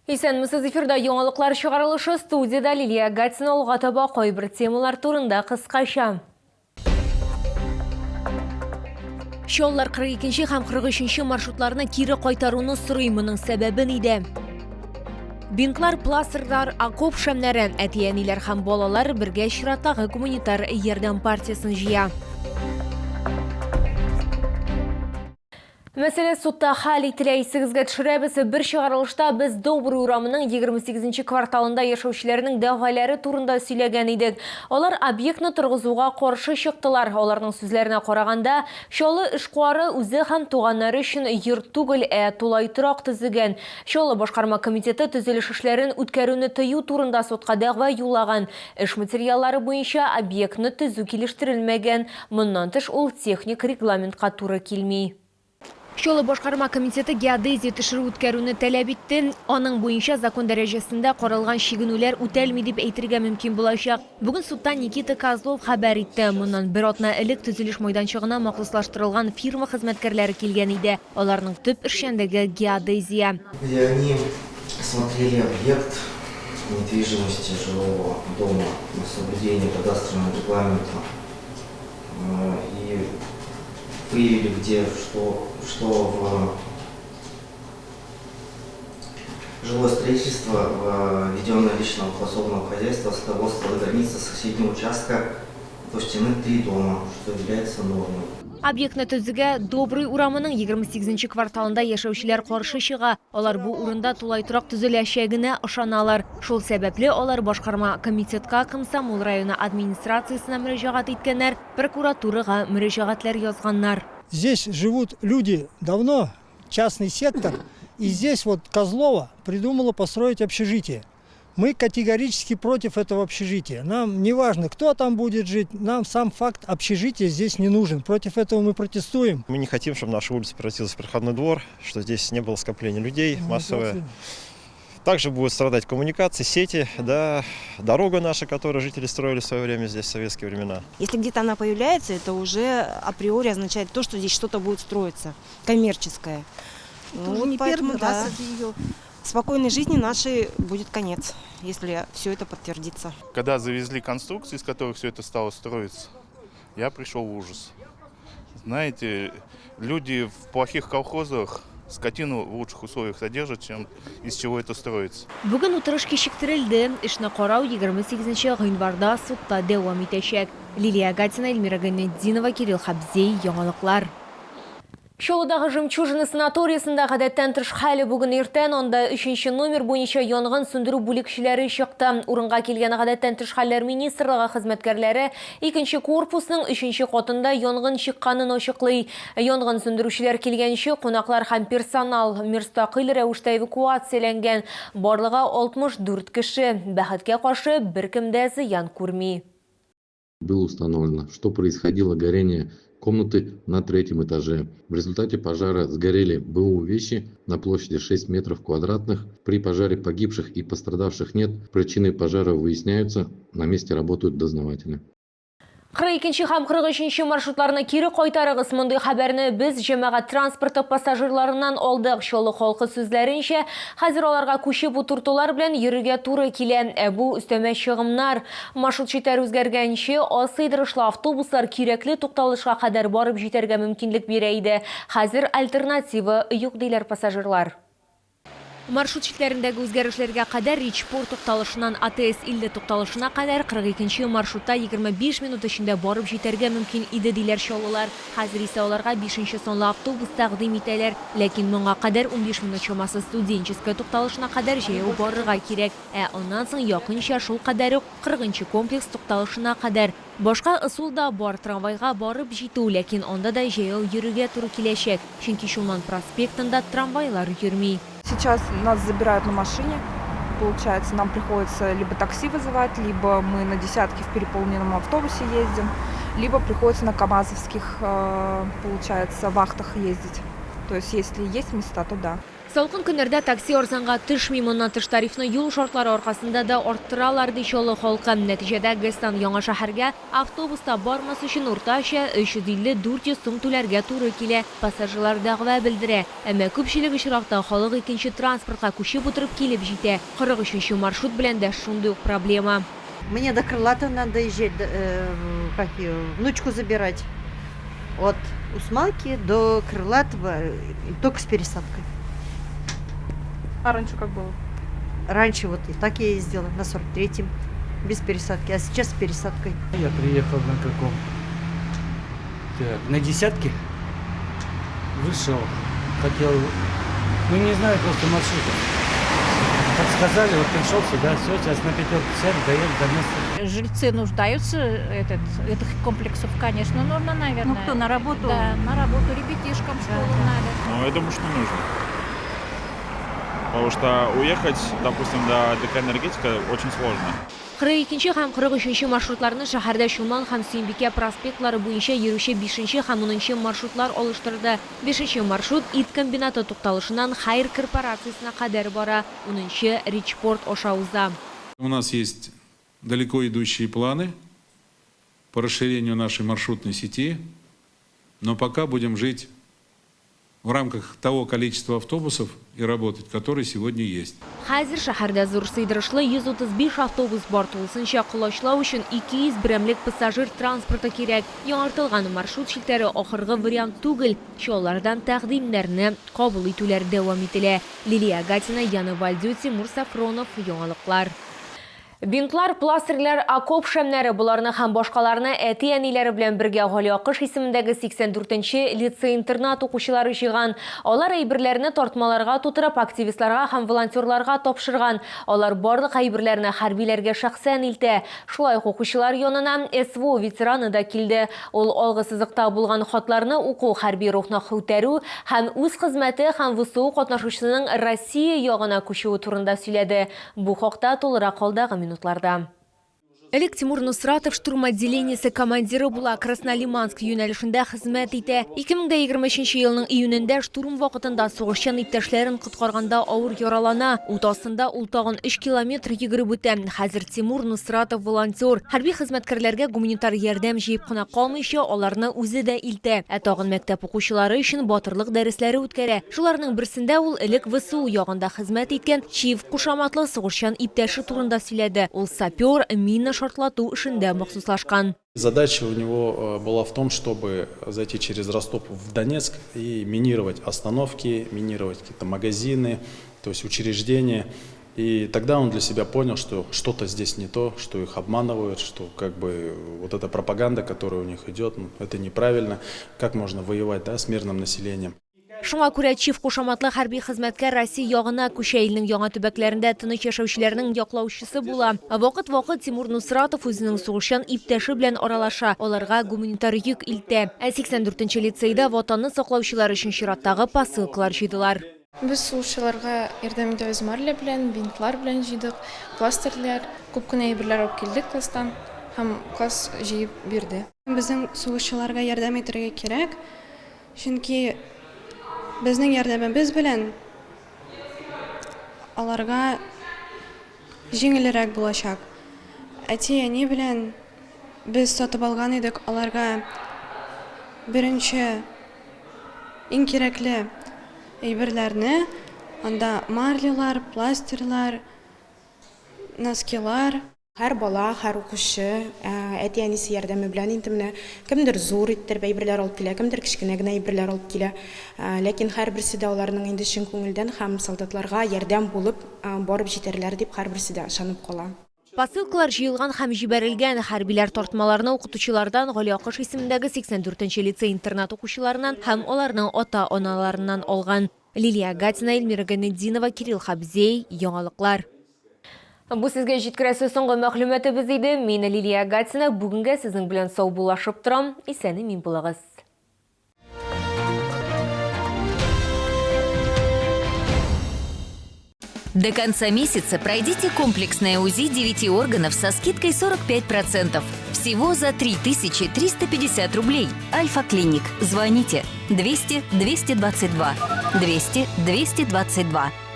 Исәнмесез, эфирда яңалыклар чыгарылышы, студияда Лилия Гатина алга таба кайбер темалар турында кыскача. Шоллар 42-нче һәм 43-нче маршрутларны кире кайтаруны сорый, моның сәбәбе нидә? Бинтлар, пластырлар, окоп шәмнәрен, әтиәниләр һәм балалар бергә чираттагы гуманитар ярдәм партиясын җыя. Мәсәле судта хәл ителәйсегезгә төшерәбез. Бер чыгарылышта без Добрый урамының 28-нче кварталында яшәүчеләрнең дәгъвалары турында сөйләгән идек. Алар объектны торгызуга каршы чыктылар. Аларның сүзләренә караганда, Чаллы эшкуары үзе һәм туганнары өчен йорт түгел, тулай торак төзегән. Чаллы башкарма комитеты төзелеш эшләрен үткәрүне тыю турында судка дәгъва юллаган. Эш материаллары буенча объектны төзү килештерелмәгән. Моннан тыш ул техник регламентка туры килми. Чаллы башкарма комитеты геодезия төшерү үткәрүне таләп итте. Аның буенча закон дәрәҗәсендә каралган чигенүләр үтәлми дип әйтергә мөмкин булачак. Бүген судта Никита Козлов хәбәр итте. Моннан бер атна элек төзелеш майданчыгына махсуслаштырылган фирма хезмәткәрләре килгән иде. Аларның төп эшчәнлеге геодезия. Где они смотрели объект недвижимости жилого дома на соблюдение кадастрового регламента и выявили, где что в жилое строительство, введенное личного подсобного хозяйства с того границы соседнего участка до стены 3 дома, что является нормой. Объектны төзүгә Добрый урамының 28-нче кварталында яшәүчеләр каршы чыга. Алар бу урында тулай торак төзеләчәгенә ышаналар. Шул сәбәпле алар башкарма комитетка, Комсомол районы администрациясенә мөрәҗәгать иткәннәр, прокуратурага мөрәҗәгатләр язганнар. Здесь живут люди давно, частный сектор, и здесь вот Козлова придумала построить общежитие. Мы категорически против этого общежития. Нам не важно, кто там будет жить, нам сам факт общежития здесь не нужен. Против этого мы протестуем. Мы не хотим, чтобы наша улица превратилась в проходной двор, что здесь не было скопления людей массовое. Также будут страдать коммуникации, сети, да, дорога наша, которую жители строили в свое время здесь, в советские времена. Если где-то она появляется, это уже априори означает то, что здесь что-то будет строиться, коммерческое. Ну, не первый раз от ее. Спокойной жизни нашей будет конец, если все это подтвердится. Когда завезли конструкции, из которых все это стало строиться, я пришел в ужас. Знаете, люди в плохих колхозах скотину в лучших условиях содержат, чем из чего это строится. Бүген утырыш кичектерелде. Эшне карау 28-нче гыйнварда судта дәвам итәчәк. Лилия Гатина, Эльмира Гайнетдинова, Кирилл Хабзей, яңалыклар. Чаллыдагы Жемчужина санаториясында гадәттән тыш хәле бүген иртән, анда 3-нче номер буенча янгын сүндерү бүлекчеләре чыкты. Урынга килгән гадәттән тыш хәлләр министрлыгы хезмәткәрләре 2-нче корпусның 3-нче катында янгын чыкканын ачыклый. Янгын сүндерүчеләр килгәнче кунаклар һәм персонал мөстәкыйль рәвештә эвакуацияләнгән. Барлыгы 64 кеше. Бәхеткә каршы беркем дә зыян күрми. Было установлено, что происходило горение комнаты на 3-м этаже. В результате пожара сгорели БУ вещи на площади 6 метров квадратных. При пожаре погибших и пострадавших нет. Причины пожара выясняются. На месте работают дознаватели. 42-нче һәм 43-нче маршрутларны кире кайтарыгыз. Мондый хәбәрне без җәмәгать транспорты пассажирларыннан алдык. Чаллы халкы сүзләренчә, хәзер аларга күчеп утыртулар белән йөрергә туры килә. Бу өстәмә чыгымнар. Маршрут җитәр үзгәргәнче, асыйдырышлы автобуслар кирәкле тукталышка кадәр барып җитәргә мөмкинлек бирә иде. Хәзер альтернатива юк диләр пассажирлар. Маршрут читләрендәге үзгәрешләргә кадәр Ричпорт тукталышыннан АТС 50 тукталышына кадәр 42-нче маршрутта 25 минут эчендә барып җитәргә мөмкин иде диләр чаллылар. Хәзер исә аларга 5-нче санлы автобус тәкъдим итәләр. Ләкин моңа кадәр 15 минут чамасы студенческая тукталышына кадәр җәяү барырга кирәк. Аннан соң якынча шул кадәр 40-нче комплекс тукталышына кадәр. Башка ысул да бар, трамвайга барып җитү, ләкин анда да җәяү йөрергә туры киләчәк. Чөнки Шулман проспектында трамвайлар йөрми. Сейчас нас забирают на машине. Получается, нам приходится либо такси вызывать, либо мы на десятке в переполненном автобусе ездим, либо приходится на камазовских, получается, вахтах ездить. То есть, если есть места, то да. Салқын күннәрдә такси арзанга төшми, моннан тыш тарифны юл шартлары аркасында да арттыралар ди чолы халкы. Нәтиҗәдә Гыстан яңа шәһәргә автобуста бармас өчен уртача 350-400 сум түләргә туры килә. Пассажирлар дәгъва белдерә. Әмма күпчелек очракта халык икенче транспортка күчеп утырып килеп җитә. 43-нче маршрут белән дә шундый ук проблема. Мне до Крылата надо доезжать, внучку забирать. От Усмалки до Крылатова только с пересадкой. А раньше как было? Раньше вот и так я ездила, на 43-м, без пересадки, а сейчас с пересадкой. Я приехал на каком? Так, на 10-ке. Вышел, хотел, не знаю просто маршрута. Как сказали, вот пришел сюда, все, сейчас на 5-ке сяду, доеду до места. Жильцы нуждаются, этих комплексов, конечно, нужно, наверное. Ну кто, на работу? Да, на работу ребятишкам в школу надо. Ну, я думаю, что нужно. Потому что уехать, допустим, до ДК «Энергетика» очень сложно. 42 һәм 43 маршрутларны шәһәрдә Шулман һәм Сөембикә проспектлары буенча йөрүче 5 һәм 10 маршрутлар алыштырды. 5 маршрут ит комбинаты тукталышыннан Хайр корпорациясенә кадәр бара. 10 Ричпорт аша уза. У нас есть далеко идущие планы по расширению нашей маршрутной сети, но пока будем жить в рамках того количества автобусов и работать, которые сегодня есть. Хәзер шәһәрдә зур сыйдырышлы 135 автобус бар, тулысынча кулачлау өчен 200 берәмлек пассажир транспорты кирәк. Яңартылган маршрут шилтәре ахыргы вариант түгел. Чоллардан тәкъдимнәрне кабул итүләр дәвам ителә. Лилия Гатина, Яна Вальдю, Тимур Сафронов, Яңалыклар. Бинтлар, пластырлар, окоп шәмнәре буларны һәм башкаларны әти-әниләре белән бергә Гали Акыш исемендәге 84-нче лицей-интернат укучылары җыйган. Алар әйберләрне тартмаларга тутырып, активистларга һәм волонтерларга тапшырган. Алар барлык әйберләрне хәрбиләргә шәхсән илтә. Шулай ук укучылар янына СВО ветераны да килде. Ул алгысызлыкта булган хатларны уку, хәрби рухны күтәрү һәм үз хезмәте һәм ВСУ катнашучысының Россия ягына күчүе турында сөйләде. Бу хакта тулырак алдагы минутларда. Элек Тимур Нусратов штурм отделениясе командиры була, Краснолиманск юнәлешендә хезмәт итә. 2023 елның июнендә штурм вакытында сугышчан иптәшләрен коткарганда авыр яралана. Ут астында ул тагын 3 километр йөгереп үтә. Хәзер Тимур Нусратов волонтер. Хәрби хезмәткәрләргә гуманитар ярдәм җыеп кына калмыйча, аларны үзе дә илтә. Тагын мәктәп укучылары өчен батырлык дәресләре үткәрә. Шуларның берсендә ул элек ВСУ ягында хезмәт иткән Чив кушаматлы сугышчан иптәше турында сөйләде. Ул сапер, мина шартлату эшендә махсуслашкан. Задача у него была в том, чтобы зайти через Ростов в Донецк и минировать остановки, минировать какие-то магазины, то есть учреждения. И тогда он для себя понял, что что-то здесь не то, что их обманывают, что как бы вот эта пропаганда, которая у них идет, это неправильно. Как можно воевать, да, с мирным населением? Шуңа күрә Чив кушаматлы хәрби хезмәткәр Россия ягына күчә, илнең яңа төбәкләрендә тыныч яшәүчеләрнең яклаучысы була. Вакыт-вакыт Тимур Нусратов үзенең сугышчан иптәше белән аралаша, аларга гуманитар йөк илтә. 84-нче лицейда ватанны саклаучылар өчен чираттагы посылкалар җыйдылар. Без сугышчыларга ярдәм итәбез марле белән, бинтлар белән җыйдык, пластырлар, күп кенә әйберләр алып килдек класстан һәм класс җыеп бирде. Безнең сугышчыларга ярдәм итәргә кирәк, чөнки безнең ярдәмебез белән аларга җиңелрәк булачак. Әти-әни белән без сатып алган идек аларга беренче иң кирәкле әйберләрне, анда марлилар, пластырлар, носкилар. Һәр бала, һәр укучы әти-әнисе ярдәме белән инде менә кемдер зур иттереп әйберләр алып килә, кемдер кечкенә генә әйберләр алып килә. Ләкин һәрберсе дә аларның инде чын күңелдән һәм солдатларга ярдәм булып барып җитәрләр дип һәрберсе дә ышанып кала. Посылкалар җыелган һәм җибәрелгән, хәрбиләр тартмаларны укытучылардан, Гали Акыш исемендәге 84-нче лицей-интернат укучыларыннан һәм аларның ата-аналарыннан алган. Лилия Гатина, Эльмира Гайнетдинова, Кирилл Хабзей, Яңалыклар. Бу сезгә җиткерәсе соңгы мәгълүматыбыз иде. Мин Лилия Гатина, бүгенгә сезнең белән сау булашып торам. Исән-имин булыгыз. До конца месяца пройдите комплексное УЗИ 9 органов со скидкой 45%. Всего за 3350 рублей. Альфа-клиник. Звоните 200 222 200 222.